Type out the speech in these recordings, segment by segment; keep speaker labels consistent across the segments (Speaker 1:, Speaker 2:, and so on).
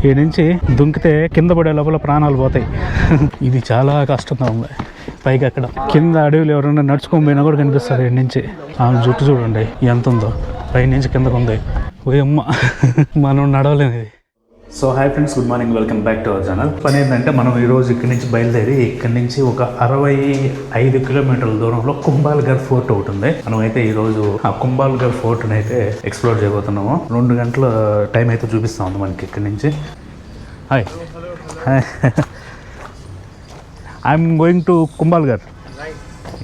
Speaker 1: ఈ నుంచి దుంకితే కింద పడే లోపల ప్రాణాలు పోతాయి. ఇది చాలా కష్టంగా ఉంది. పైకి అక్కడ కింద అడవిలో ఎవరైనా నడుచుకొని పోయినా కూడా కనిపిస్తారు. ఈ నుంచి ఆమె జుట్టు చూడండి ఎంత ఉందో, పై నుంచి కిందకు ఉంది. ఓయమ్మ, మనం నడవలేము ఇది. So hi friends, good morning, welcome back to our channel. పని ఏంటంటే మనం ఈరోజు ఇక్కడి నుంచి బయలుదేరి ఇక్కడి నుంచి ఒక 65 కిలోమీటర్ల దూరంలో కుంభాల్ఘర్ ఫోర్ట్ ఒకటి ఉంది. మనం అయితే ఈరోజు ఆ కుంభాల్ఘర్ ఫోర్ట్ని అయితే ఎక్స్ప్లోర్ చేయబోతున్నాము. 2 గంటల టైం అయితే చూపిస్తా ఉంది మనకి ఇక్కడి నుంచి. Hi hi, I'm going to Kumbhalgarh.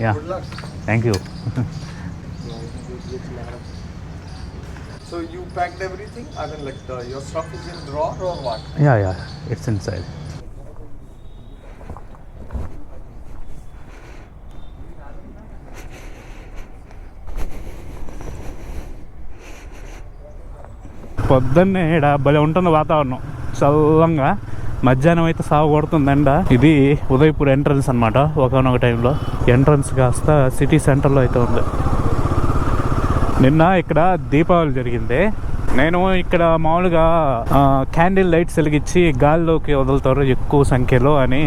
Speaker 1: Yeah, thank you.
Speaker 2: So you packed everything? I mean, like your stuff is in drawer or what?
Speaker 1: Yeah, it's inside. పొద్దున్నే ఇక్కడ భలే ఉంటుంది వాతావరణం, చల్లంగా. మధ్యాహ్నం అయితే సాగు కొడుతుంది ఎండ. ఇది ఉదయపూర్ ఎంట్రన్స్ అనమాట. ఒకనొక టైంలో ఎంట్రన్స్ కాస్త సిటీ సెంటర్లో అయితే ఉంది. నిన్న ఇక్కడ దీపావళి జరిగింది. నేను ఇక్కడ మామూలుగా క్యాండిల్ లైట్స్ వెలిగించి గాల్లోకి వదులుతారు ఎక్కువ సంఖ్యలో అని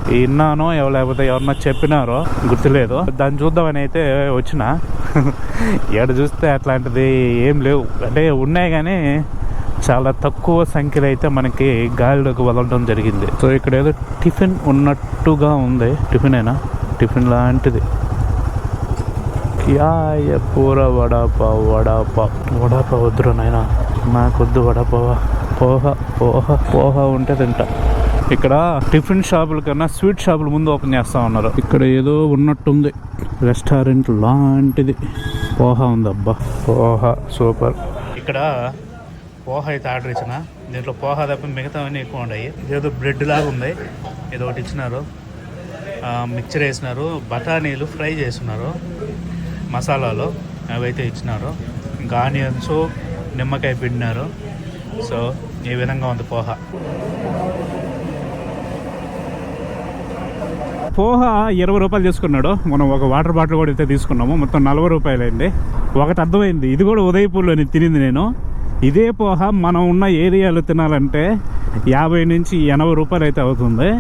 Speaker 1: విన్నానో, లేకపోతే ఎవరన్నా చెప్పినారో గుర్తులేదు. దాన్ని చూద్దామని అయితే వచ్చిన. ఎక్కడ చూస్తే అట్లాంటిది ఏం లేవు, అంటే ఉన్నాయి కానీ చాలా తక్కువ సంఖ్యలో అయితే మనకి గాలిలోకి వదలడం జరిగింది. సో ఇక్కడ ఏదో టిఫిన్ ఉన్నట్టుగా ఉంది. టిఫిన్ లాంటిది. పూరా వడాపావ్ వద్దురా నాయన, నాకొద్దు వడాపావ. పోహ ఉంటే తింటా. ఇక్కడ టిఫిన్ షాపుల కన్నా స్వీట్ షాపులు ముందు ఓపెన్ చేస్తా ఉన్నారు. ఇక్కడ ఏదో ఉన్నట్టుంది, రెస్టారెంట్ లాంటిది. పోహ ఉంది, అబ్బా పోహ సూపర్. ఇక్కడ పోహ అయితే ఆర్డర్ ఇచ్చిన. దీంట్లో పోహ తప్ప మిగతావన్నీ ఎక్కువ ఉన్నాయి. ఇదేదో బ్రెడ్ లాగా ఉంది, ఏదో ఒకటి ఇచ్చినారు. మిక్చర్ వేసినారు, బఠానీలు ఫ్రై చేస్తున్నారు మసాలాలో, అవైతే ఇచ్చినారు. ఇంకా ఆనియన్స్, నిమ్మకాయ పిండినారు. సో ఈ విధంగా ఉంది పోహ. పోహ 20 రూపాయలు తీసుకున్నాడు. మనం ఒక వాటర్ బాటిల్ కూడా అయితే తీసుకున్నాము. మొత్తం 40 రూపాయలు అయింది. ఒకటి అర్థమైంది, ఇది కూడా ఉదయపూర్లో తినింది నేను. ఇదే పోహ మనం ఉన్న ఏరియాలో తినాలంటే 50 నుంచి 80 రూపాయలు అయితే అవుతుంది.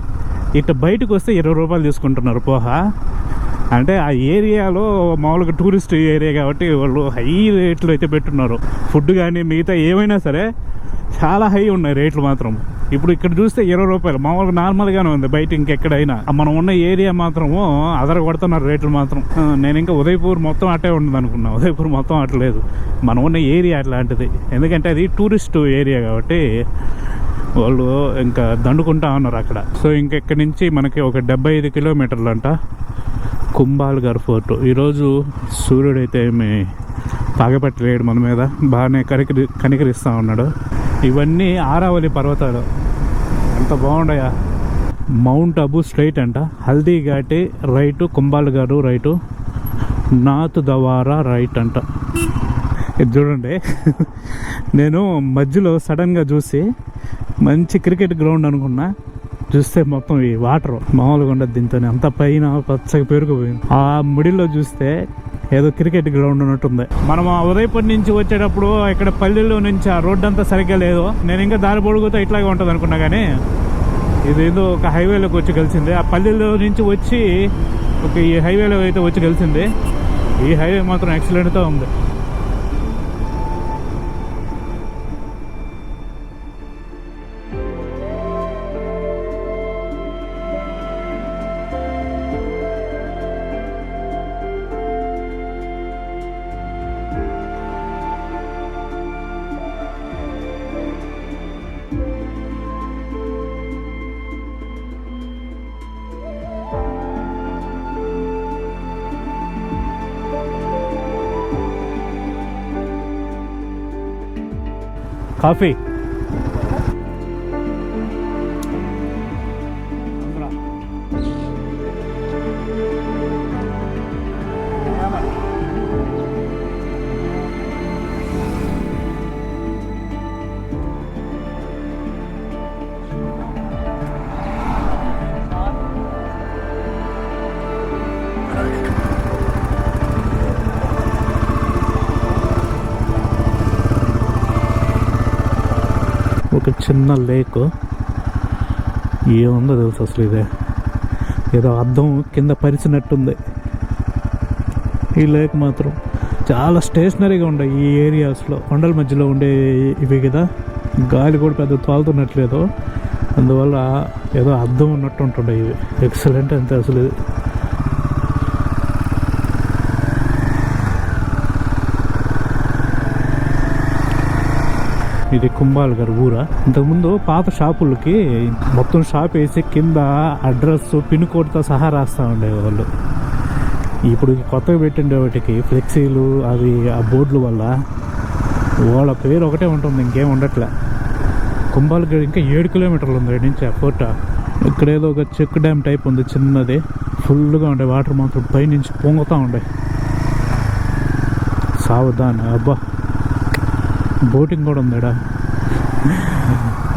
Speaker 1: ఇట్లా బయటకు వస్తే 20 రూపాయలు తీసుకుంటున్నారు పోహ. అంటే ఆ ఏరియాలో మామూలుగా టూరిస్ట్ ఏరియా కాబట్టి వాళ్ళు హై రేట్లు అయితే పెట్టున్నారు. ఫుడ్ కానీ మిగతా ఏమైనా సరే చాలా హై ఉన్నాయి రేట్లు మాత్రం. ఇప్పుడు ఇక్కడ చూస్తే 20 రూపాయలు మామూలుగా నార్మల్గానే ఉంది. బయట ఇంకెక్కడైనా మనం ఉన్న ఏరియా మాత్రము అదర కొడుతున్నారు రేట్లు మాత్రం. నేను ఇంకా ఉదయపూర్ మొత్తం అట్టే ఉండదు అనుకున్నా. ఉదయపూర్ మొత్తం అట్లేదు, మనం ఉన్న ఏరియా అట్లాంటిది. ఎందుకంటే అది టూరిస్ట్ ఏరియా కాబట్టి వాళ్ళు ఇంకా దండుకుంటా ఉన్నారు అక్కడ. సో ఇంకెక్కడి నుంచి మనకి ఒక 75 కిలోమీటర్లు అంట కుంభాల్ఘర్ ఫోర్ట్. ఈరోజు సూర్యుడు అయితే ఏమి తాగపట్టలేడు మన మీద, బాగానే కనికరిస్తూ ఉన్నాడు. ఇవన్నీ ఆరావళి పర్వతాలు, ఎంత బాగుండయా. మౌంట్ అబు స్ట్రైట్ అంట, Haldi Ghati right, Kumbhalgarh right, Nathdwara right అంట. ఇది చూడండి, నేను మధ్యలో సడన్గా చూసి మంచి క్రికెట్ గ్రౌండ్ అనుకున్నా, చూస్తే మొత్తం ఈ వాటర్ మామూలుగా ఉండదు. దీంతో అంత పైన పచ్చగా పెరిగిపోయింది. ఆ మిడిల్లో చూస్తే ఏదో క్రికెట్ గ్రౌండ్ ఉన్నట్టుంది. మనం ఆ ఉదయపూర్ నుంచి వచ్చేటప్పుడు ఇక్కడ పల్లెల్లో నుంచి ఆ రోడ్డు అంతా సరిగ్గా లేదు. నేను ఇంకా దారి పొడుగుతో ఇట్లాగే ఉంటుంది అనుకున్నా, కానీ ఇదేదో ఒక హైవేలోకి వచ్చి కలిసింది. ఆ పల్లెల్లో నుంచి వచ్చి ఒక ఈ హైవేలో అయితే వచ్చి కలిసింది. ఈ హైవే మాత్రం ఎక్సలెంట్గా ఉంది. కాఫీ చిన్న లేక్. ఏముందో తెలుసు అసలు, ఇదే ఏదో అద్దం కింద పరిచినట్టుంది. ఈ లేక్ మాత్రం చాలా స్టేషనరీగా ఉండే ఈ ఏరియాస్లో, కొండల మధ్యలో ఉండే ఇవి కదా. గాలి కూడా పెద్ద తోలుతున్నట్లేదు, అందువల్ల ఏదో అద్దం ఉన్నట్టు ఉంటుండే ఇవి. ఎక్సలెంట్ అంతే అసలు ఇది. ఇది కుంభాల్గర్ ఊరా. ఇంతకుముందు పాత షాపులకి మొత్తం షాప్ వేసి కింద అడ్రస్ పిన్ కోడ్తో సహా రాస్తూ ఉండేవాళ్ళు. ఇప్పుడు కొత్తగా పెట్టిండే వాటికి ఫ్లెక్సీలు అవి ఆ బోర్డుల వల్ల వాళ్ళ పేరు ఒకటే ఉంటుంది, ఇంకేం ఉండట్లే. కుంభాల్గర్ ఇంకా 7 కిలోమీటర్లు ఉంది ఇక్కడ నుంచి ఆ ఫోర్ట్. ఇక్కడ ఏదో ఒక చెక్ డ్యామ్ టైప్ ఉంది చిన్నది, ఫుల్గా ఉండే వాటర్ మాత్రం పైనుంచి పొంగుతూ ఉండే. సావధాన్. అబ్బా, బోటింగ్ కూడా ఉంది ఇక్కడ,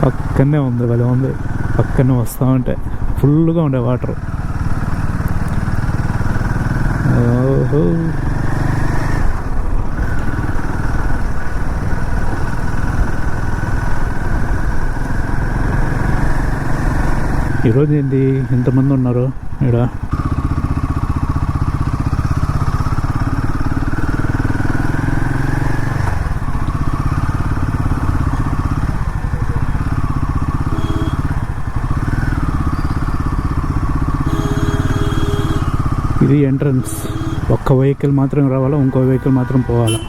Speaker 1: పక్కనే ఉంది, భలే ఉంది. పక్కనే వస్తూ ఉంటే ఫుల్గా ఉండే వాటర్. ఓహో, ఈరోజు ఏంటి ఇంతమంది ఉన్నారు ఇక్కడ. ఇది ఎంట్రన్స్. ఒక్క వెహికల్ మాత్రం రావాలా, ఇంకో వెహికల్ మాత్రం పోవాలా.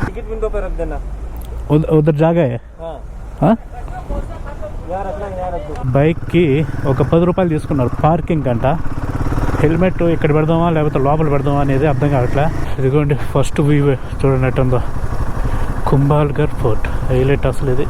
Speaker 2: टिकट विंडो पे रख देना.
Speaker 1: उधर जागा है. బైక్కి ఒక 10 రూపాయలు తీసుకున్నారు పార్కింగ్ అంట. హెల్మెట్ ఇక్కడ పెడదామా లేకపోతే లోపల పెడదామా అనేది అర్థం కావట్లే. ఇదిగోండి ఫస్ట్ వ్యూ చూడండి ఎట్టుందో. కుంభాల్గర్ ఫోర్ట్ హైలైట్ అసలు ఇది.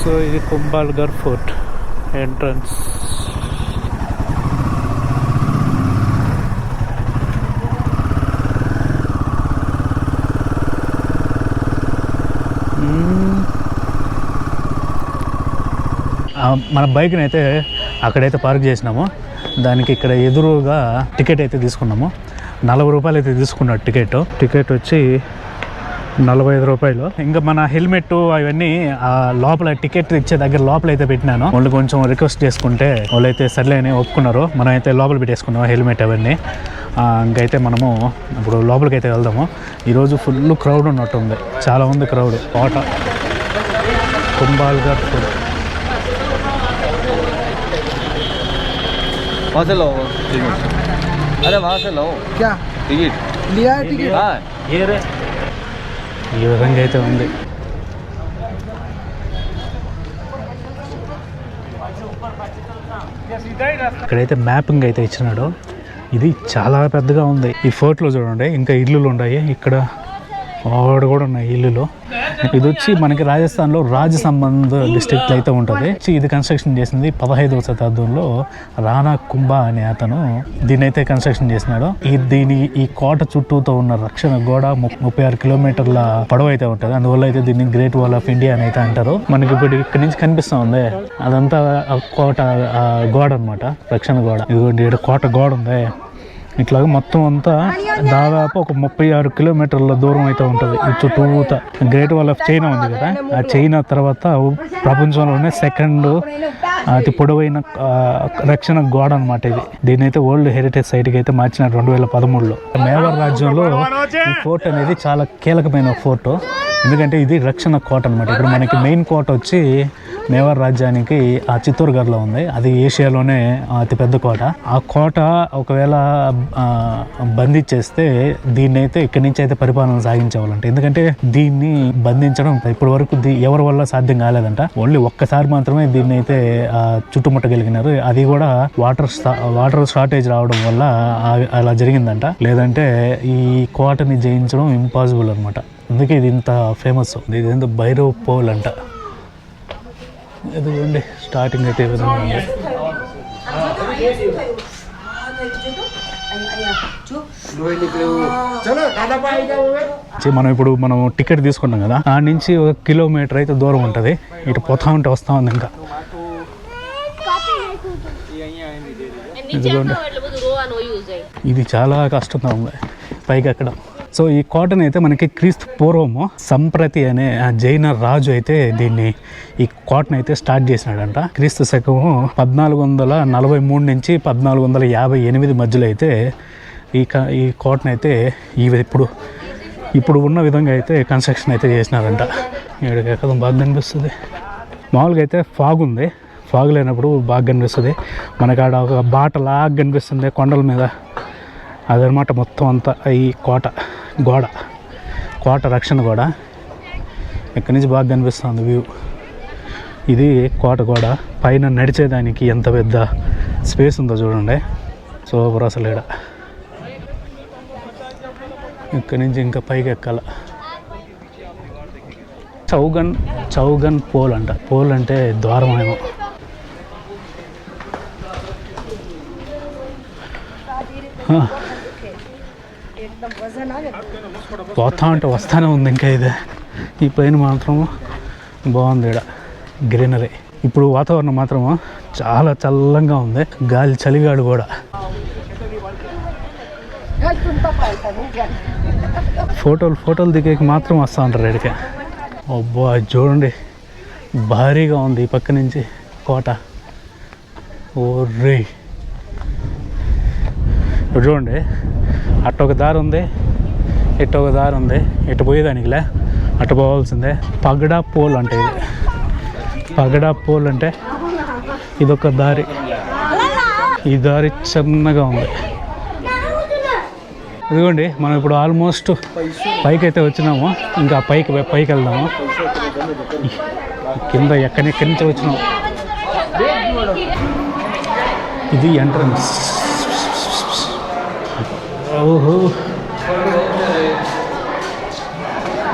Speaker 1: సో ఇది కుంభాల్గర్ ఫోర్ట్ ఎంట్రన్స్. మన బైక్ని అయితే అక్కడైతే పార్క్ చేసినాము. దానికి ఇక్కడ ఎదురుగా టికెట్ అయితే తీసుకున్నాము. 40 రూపాయలు అయితే తీసుకున్నాడు టికెట్ వచ్చి 45 రూపాయలు. ఇంకా మన హెల్మెట్ అవన్నీ లోపల టికెట్ ఇచ్చే దగ్గర లోపల అయితే పెట్టినాను. వాళ్ళు కొంచెం రిక్వెస్ట్ చేసుకుంటే వాళ్ళైతే సర్లే అని ఒప్పుకున్నారు. మనం అయితే లోపల పెట్టేసుకున్నాము హెల్మెట్ అవన్నీ. ఇంకైతే మనము ఇప్పుడు లోపలికి అయితే వెళ్దాము. ఈరోజు ఫుల్ క్రౌడ్ ఉన్నట్టుంది, చాలా ఉంది క్రౌడ్. కోట కుంభాల్గర్ ఫోర్ట్.
Speaker 2: वहाँ से लो टिकट. अरे वहाँ से लो. क्या टिकट लिया है? टिकट हाँ ये रे.
Speaker 1: ఈ విధంగా అయితే ఉంది. ఇక్కడైతే మ్యాపింగ్ అయితే ఇచ్చినాడు. ఇది చాలా పెద్దగా ఉంది. ఈ ఫోర్ట్లో చూడండి ఇంకా ఇల్లులు ఉన్నాయి. ఇక్కడ ఆవిడ కూడా ఉన్నాయి ఇల్లులు. ఇది వచ్చి మనకి రాజస్థాన్లో రాజసంబంధ్ డిస్ట్రిక్ట్ అయితే ఉంటుంది. ఇది కన్స్ట్రక్షన్ చేసింది 15వ శతాబ్దంలో రాణా కుంభ అనే అతను దీన్ని అయితే కన్స్ట్రక్షన్ చేసినాడు. ఈ కోట చుట్టూతో ఉన్న రక్షణ గోడ 36 కిలోమీటర్ల పొడవు అయితే ఉంటుంది. అందువల్ల అయితే దీన్ని గ్రేట్ వాల్ ఆఫ్ ఇండియా అని అయితే అంటారు. మనకి ఇప్పుడు ఇక్కడ నుంచి కనిపిస్తా ఉంది అదంతా కోట గోడ అనమాట, రక్షణ గోడ. ఇదిగోండి ఇక్కడ కోట గోడ ఉంది. ఇట్లాగా మొత్తం అంతా దాదాపు ఒక 36 కిలోమీటర్ల దూరం అయితే ఉంటుంది ఈ చుట్టూత. గ్రేట్ వాల్ ఆఫ్ చైనా ఉంది కదా, ఆ చైనా తర్వాత ప్రపంచంలోనే సెకండ్ అతి పొడవైన రక్షణ గోడ అనమాట ఇది. దీని అయితే వరల్డ్ హెరిటేజ్ సైట్కి అయితే మార్చినారు 2013లో. మేవార్ రాజ్యంలో ఈ ఫోర్ట్ అనేది చాలా కీలకమైన ఫోర్ట్. ఎందుకంటే ఇది రక్షణ కోట అనమాట. ఇప్పుడు మనకి మెయిన్ కోట వచ్చి మేవార్ రాజ్యానికి ఆ చిత్తూర్గఢ్లో ఉంది. అది ఏషియాలోనే అతిపెద్ద కోట. ఆ కోట ఒకవేళ బంధించేస్తే దీన్ని అయితే ఇక్కడి నుంచి అయితే పరిపాలన సాగించేవాళ్ళంట. ఎందుకంటే దీన్ని బంధించడం ఇప్పటి వరకు ఎవరి వల్ల సాధ్యం కాలేదంట. ఓన్లీ ఒక్కసారి మాత్రమే దీన్ని అయితే చుట్టుముట్టగలిగినారు. అది కూడా వాటర్ షార్టేజ్ రావడం వల్ల అలా జరిగిందంట. లేదంటే ఈ కోటని జయించడం ఇంపాసిబుల్ అనమాట. అందుకే ఇది ఇంత ఫేమస్. ఇది ఏంటో భైరవ్ పోల్ అంట. ఎదుగుండి స్టార్టింగ్ అయితే ఈ విధంగా ఉంది. మనం టికెట్ తీసుకున్నాం కదా, ఆ నుంచి 1 కిలోమీటర్ అయితే దూరం ఉంటుంది. ఇటు పోతా ఉంటే వస్తూ ఉంది. ఇంకా ఇదిగోండి, ఇది చాలా కష్టంగా ఉంది పైకి ఎక్కడం. సో ఈ కోటను అయితే మనకి క్రీస్తు పూర్వము సంప్రతి అనే జైన రాజు అయితే ఈ కోటను అయితే స్టార్ట్ చేసినాడంట. క్రీస్తు శకము 1443 నుంచి 1458 మధ్యలో అయితే ఈ కోటను అయితే ఇప్పుడు ఉన్న విధంగా అయితే కన్స్ట్రక్షన్ అయితే చేసినారంట. ఇక్కడికి ఎక్కడం బాగా కనిపిస్తుంది. మామూలుగా అయితే ఫాగ్ ఉంది, ఫాగ్ లేనప్పుడు బాగా కనిపిస్తుంది. మనకి ఆడ ఒక బాట లాగా కనిపిస్తుంది కొండల మీద. అదనమాట మొత్తం అంతా ఈ కోట రక్షణ గోడ. ఇక్కడి నుంచి బాగా కనిపిస్తుంది వ్యూ. ఇది కోట గోడ. పైన నడిచేదానికి ఎంత పెద్ద స్పేస్ ఉందో చూడండి. సూపర్ అసలు. ఇక్కడి నుంచి ఇంకా పైకి ఎక్కాల. చౌగన్ పోల్ అంట. పోల్ అంటే ద్వారం ఏమో. పోతా అంటే వస్తానే ఉంది ఇంకా. ఇది ఈ పైన మాత్రం బాగుంది. ఇక్కడ గ్రీనరీ. ఇప్పుడు వాతావరణం మాత్రము చాలా చల్లంగా ఉంది. గాలి చలిగాడు కూడా. ఫోటోలు దిగేకి మాత్రం వస్తూ ఉంటారు ఇక్కడికి. అబ్బో అది చూడండి, భారీగా ఉంది ఈ పక్క నుంచి కోట. ఓ రే, ఇప్పుడు చూడండి, అటు ఒక దారి ఉంది, ఇటు ఒక దారి ఉంది. ఇటు పోయేదానికిలే, అటు పోవాల్సిందే. పగడా పోల్ అంటే ఇది. పగడా పోల్ అంటే ఇదొక దారి. ఈ దారి చిన్నగా ఉంది. ఇదిగోండి, మనం ఇప్పుడు ఆల్మోస్ట్ పైకి అయితే వచ్చినాము. ఇంకా పైకి వెళ్దాము. కింద ఎక్కడి నుంచి వచ్చినాము. ఇది ఎంట్రన్స్. ఓహో,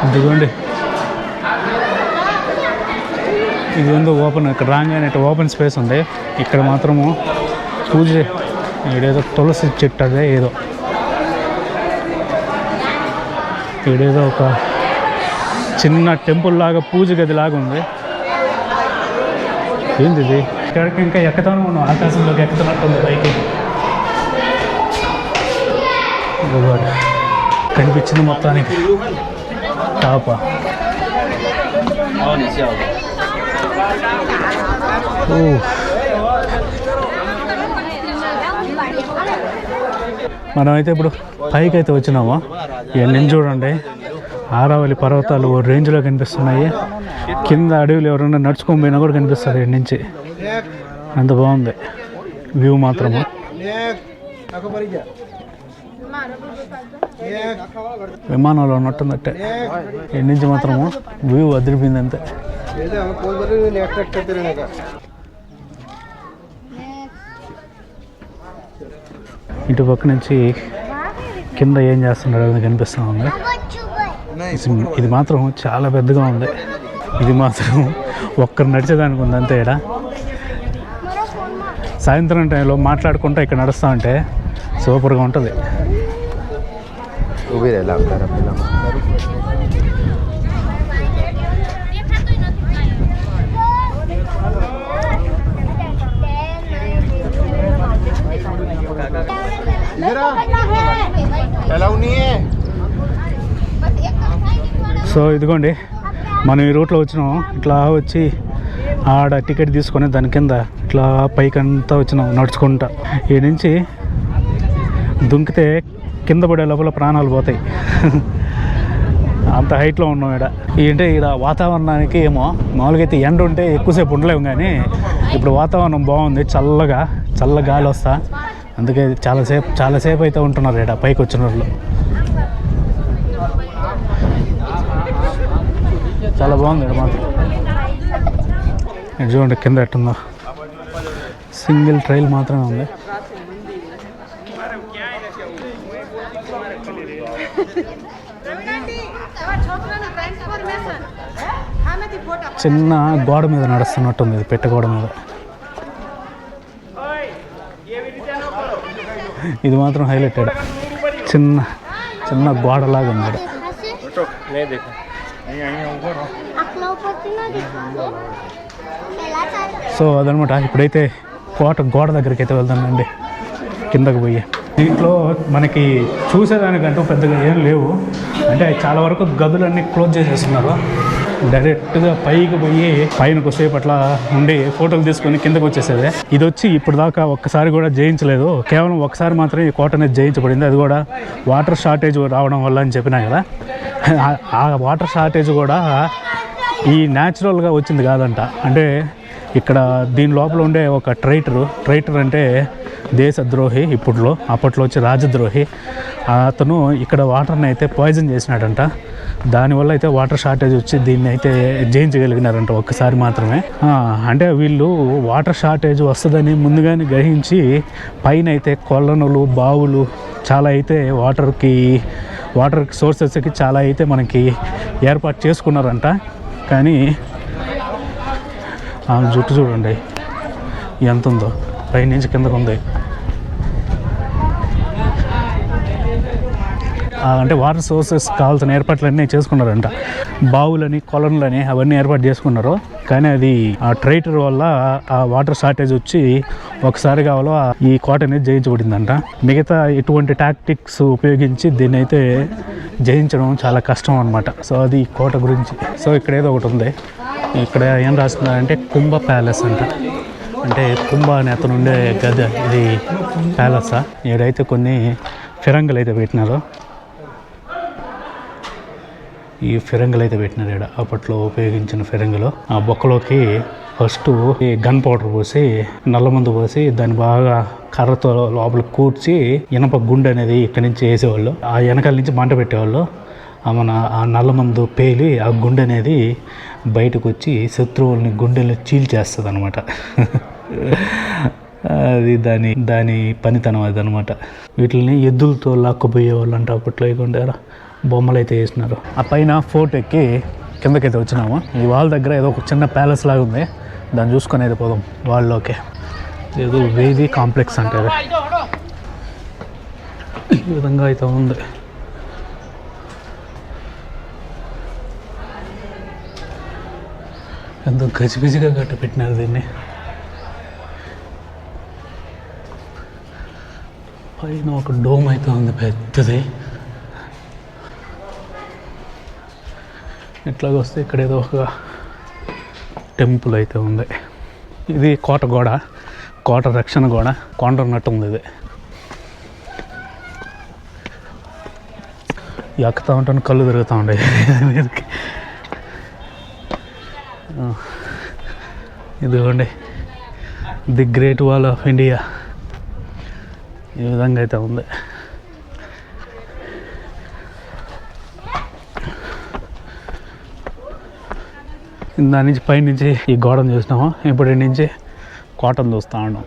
Speaker 1: ఇదిగోండి, ఇది ఉంది ఓపెన్. ఇక్కడ రాగానే ఓపెన్ స్పేస్ ఉంది. ఇక్కడ మాత్రము పూజ, ఇదేదో తులసి చెట్టు, అదే ఏదో ఇక్కడేదో ఒక చిన్న టెంపుల్ లాగా, పూజ గది లాగా ఉంది. ఏంది ఇది? ఇక్కడికి ఇంకా ఎక్కుతాను, మనం ఆకాశంలోకి ఎక్కుతున్నట్టుంది పైకి. కనిపించింది మొత్తానికి టాప. మనమైతే ఇప్పుడు పైకి అయితే వచ్చినాము. ఇవన్నీ చూడండి, ఆరావళి పర్వతాలు ఓ రేంజ్లో కనిపిస్తున్నాయి. కింద అడవిలో ఎవరైనా నడుచుకొని పోయినా కూడా కనిపిస్తుంది ఇక్కడి నుంచి. అంత బాగుంది వ్యూ మాత్రము. విమానంలో ఉన్నట్టుందట్టే. ఇక్కడి నుంచి మాత్రము వ్యూ అదిరిపోయింది అంతే. ఇటు పక్క నుంచి కింద ఏం చేస్తున్నారో అది కనిపిస్తూ ఉంది. ఇది మాత్రం చాలా పెద్దగా ఉంది. ఇది మాత్రం ఒక్కరు నడిచేదానికి ఉంది అంతే. ఇక్కడ సాయంత్రం టైంలో మాట్లాడుకుంటూ ఇక్కడ నడుస్తూ ఉంటే సూపర్గా ఉంటుంది. సో ఇదిగోండి, మనం ఈ రూట్లో వచ్చినాం. ఇట్లా వచ్చి ఆడ టికెట్ తీసుకొని దాని కింద ఇట్లా పైకంతా వచ్చినాం నడుచుకుంటా. ఈ నుంచి దుంకితే కింద పడే లోపల ప్రాణాలు పోతాయి. అంత హైట్లో ఉన్నాం ఇక్కడ. ఏంటంటే ఇక్కడ వాతావరణానికి ఏమో మామూలుగా అయితే ఎండ ఉంటే ఎక్కువసేపు ఉండలేము, కానీ ఇప్పుడు వాతావరణం బాగుంది. చల్ల గాలి వస్తా. అందుకే చాలాసేపు అయితే ఉంటున్నారు ఇక్కడ పైకి వచ్చిన వాళ్ళు. చాలా బాగుంది ఇక్కడ మాత్రం. చూడండి కింద ఎట్టుందో. సింగిల్ ట్రైల్ మాత్రమే ఉంది. చిన్న గోడ మీద నడుస్తున్నట్టుంది, ఇది పెట్ట గోడ మీద. ఇది మాత్రం హైలైటెడ్, చిన్న చిన్న గోడలాగా ఉంది. సో అదనమాట. ఇప్పుడైతే కోట గోడ దగ్గరికి అయితే వెళ్తానండి, కిందకు పోయి. దీంట్లో మనకి చూసేదానికంటూ పెద్దగా ఏం లేవు, అంటే చాలా వరకు గదులన్నీ క్లోజ్ చేసేస్తున్నారు. డైరెక్ట్గా పైకి పోయి పైన కొద్దిసేపు అట్లా ఉండి ఫోటోలు తీసుకొని కిందకు వచ్చేసేది. ఇది వచ్చి ఇప్పుడు దాకా ఒక్కసారి కూడా జయించలేదు, కేవలం ఒకసారి మాత్రమే ఈ కోట అనేది జయించబడింది. అది కూడా వాటర్ షార్టేజ్ రావడం వల్ల అని చెప్పినా కదా. ఆ వాటర్ షార్టేజ్ కూడా ఈ న్యాచురల్గా వచ్చింది కాదంట. అంటే ఇక్కడ దీని లోపల ఉండే ఒక ట్రైటర్ అంటే దేశద్రోహి, అప్పట్లో వచ్చి రాజద్రోహి. అతను ఇక్కడ వాటర్ని అయితే పాయిజన్ చేసినాడంట. దానివల్ల అయితే వాటర్ షార్టేజ్ వచ్చి దీన్ని అయితే జయించగలిగినారంట ఒక్కసారి మాత్రమే. అంటే వీళ్ళు వాటర్ షార్టేజ్ వస్తుందని ముందుగానే గ్రహించి పైన అయితే కొలనులు, బావులు చాలా అయితే వాటర్ సోర్సెస్కి చాలా అయితే మనకి ఏర్పాటు చేసుకున్నారంట. కానీ జుట్టు చూడండి ఎంత ఉందో, పైనుంచి కిందకు ఉంది. అంటే వాటర్ సోర్సెస్ కావాల్సిన ఏర్పాట్లన్నీ చేసుకున్నారంట. బావులని, కొలనులని అవన్నీ ఏర్పాటు చేసుకున్నారు. కానీ అది ఆ ట్రైటర్ వల్ల ఆ వాటర్ షార్టేజ్ వచ్చి ఒకసారి కావాలో ఈ కోట అనేది జయించబడిందంట. మిగతా ఎటువంటి టాక్టిక్స్ ఉపయోగించి దీన్ని అయితే జయించడం చాలా కష్టం అనమాట. సో అది ఈ కోట గురించి. సో ఇక్కడ ఏదో ఒకటి ఉంది, ఇక్కడ ఏం రాస్తున్నారంటే కుంభ ప్యాలెస్ అంట. అంటే కుంభ అనే అతను ఉండే గది, ఇది ప్యాలెసా. ఈడైతే కొన్ని ఫిరంగులు అయితే పెట్టినారు. ఈ ఫిరంగులు అయితే పెట్టినారు ఇక్కడ, అప్పట్లో ఉపయోగించిన ఫిరంగులు. ఆ బొక్కలోకి ఫస్ట్ ఈ గన్ పౌడర్ పోసి, నల్ల మందు పోసి, దాన్ని బాగా కర్రతో లోపల కూర్చి ఇనప గుండె అనేది ఇక్కడి నుంచి వేసేవాళ్ళు. ఆ వెనకాల నుంచి మంట పెట్టేవాళ్ళు. ఆ నల్ల మందు పేలి ఆ గుండె అనేది బయటకు వచ్చి శత్రువుల్ని గుండెలు చీల్చేస్తుంది అనమాట. అది దాని పనితనం అది అనమాట. వీటిని ఎద్దులతో లాక్కుపోయేవాళ్ళు అంట అప్పట్లో. ఇక బొమ్మలు అయితే వేసినారు. ఆ పైన ఫోర్ట్ ఎక్కి కిందకైతే వచ్చినాము. ఈ వాళ్ళ దగ్గర ఏదో ఒక చిన్న ప్యాలెస్ లాగా ఉంది, దాన్ని చూసుకొని అయితే పోదాం వాళ్ళలోకి. ఏదో వేది కాంప్లెక్స్ అంటే ఈ విధంగా అయితే ఉంది. ఎంతో గజిబిజిగా కట్టి పెట్టినారు దీన్ని. పైన ఒక డోమ్ అయితే ఉంది పెద్దది. ఇట్లాగ వస్తే ఇక్కడ ఏదో ఒక టెంపుల్ అయితే ఉంది. ఇది కోట గోడ, కోట రక్షణ గోడ. కొండ ఉన్నట్టు ఉంది ఇది. ఎక్కుతూ ఉంటాను, కళ్ళు తిరుగుతూ ఉండే మీదకి. ఇదిగోండి the great wall of India. ఈ విధంగా అయితే ఉంది. దాని నుంచి పైనుంచి ఈ గోడను చూసినాము, ఇప్పుడు నుంచి కోటను చూస్తూ ఉన్నాం.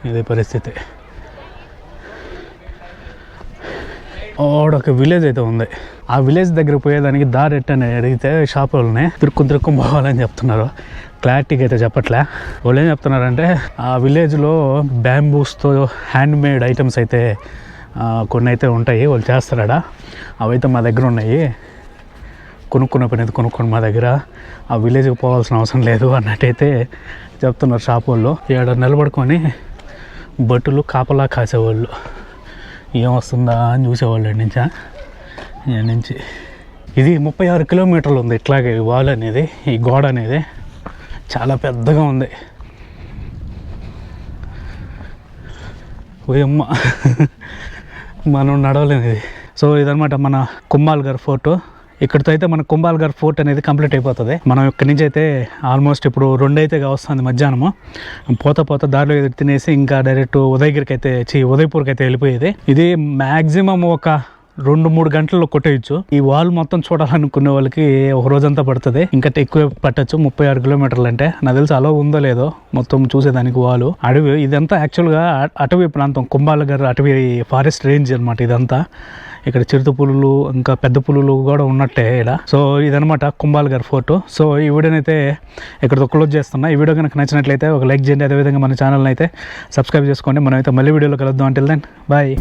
Speaker 1: ఇదే పరిస్థితి. ఒక విలేజ్ అయితే ఉంది. ఆ విలేజ్ దగ్గర పోయేదానికి దారి ఎట్టని అడిగితే షాప్ వాళ్ళని తిరుక్కు పోవాలని చెప్తున్నారు. క్లారిటీగా అయితే చెప్పట్లే. వాళ్ళు ఏం చెప్తున్నారంటే ఆ విలేజ్లో బ్యాంబూస్తో హ్యాండ్ మేడ్ ఐటమ్స్ అయితే కొన్ని అయితే ఉంటాయి, వాళ్ళు చేస్తారా. అవైతే మా దగ్గర ఉన్నాయి, కొనుక్కున్న పని అయితే కొనుక్కోండి మా దగ్గర, ఆ విలేజ్కి పోవాల్సిన అవసరం లేదు అన్నట్టయితే చెప్తున్నారు షాప్ వాళ్ళు. ఇక్కడ నిలబడుకొని బట్టులు కాపలా కాసేవాళ్ళు, ఏమొస్తుందా అని చూసేవాళ్ళు నుంచి. ఇది 36 కిలోమీటర్లు ఉంది ఇట్లాగే ఈ వాల్ అనేది, ఈ గోడ అనేది చాలా పెద్దగా ఉంది. ఓయమ్మ మనం నడవలేము ఇది. సో ఇదనమాట మన కుంభాల్గర్ ఫోర్టు. ఇక్కడితో అయితే మన కుంభాల్గర్ ఫోర్ట్ అనేది కంప్లీట్ అయిపోతుంది. మనం ఇక్కడి నుంచి అయితే ఆల్మోస్ట్ ఇప్పుడు 2 అయితే వస్తుంది మధ్యాహ్నము. పోతా దారిలో ఎదురు తినేసి ఇంకా డైరెక్ట్ ఉదయపూర్కి అయితే వెళ్ళిపోయేది. ఇది మ్యాక్సిమం ఒక 2-3 గంటల్లో కొట్టేయచ్చు. ఈ వాల్ మొత్తం చూడాలనుకునే వాళ్ళకి ఒక రోజంతా పడుతుంది, ఇంకా ఎక్కువ పట్టచ్చు. 36 కిలోమీటర్లు అంటే నాకు తెలిసి అలా ఉందో లేదో మొత్తం చూసేదానికి. వాలు అడవి ఇదంతా యాక్చువల్గా అటవీ ప్రాంతం, కుంభాల్గర్ అటవీ ఫారెస్ట్ రేంజ్ అనమాట ఇదంతా. ఇక్కడ చిరుత పులులు ఇంకా పెద్ద పులులు కూడా ఉన్నట్టే ఇక్కడ. సో ఇదనమాట కుంభాల్ఘర్ ఫోర్ట్. సో ఈ వీడియోని అయితే ఇక్కడతో క్లోజ్ చేస్తున్నా. ఈ వీడియో కనుక నచ్చినట్లయితే ఒక లైక్ చేయండి, అదేవిధంగా మన ఛానల్ని అయితే సబ్స్క్రైబ్ చేసుకోండి. మనం అయితే మళ్ళీ వీడియోలో కలుద్దాం. Until then bye.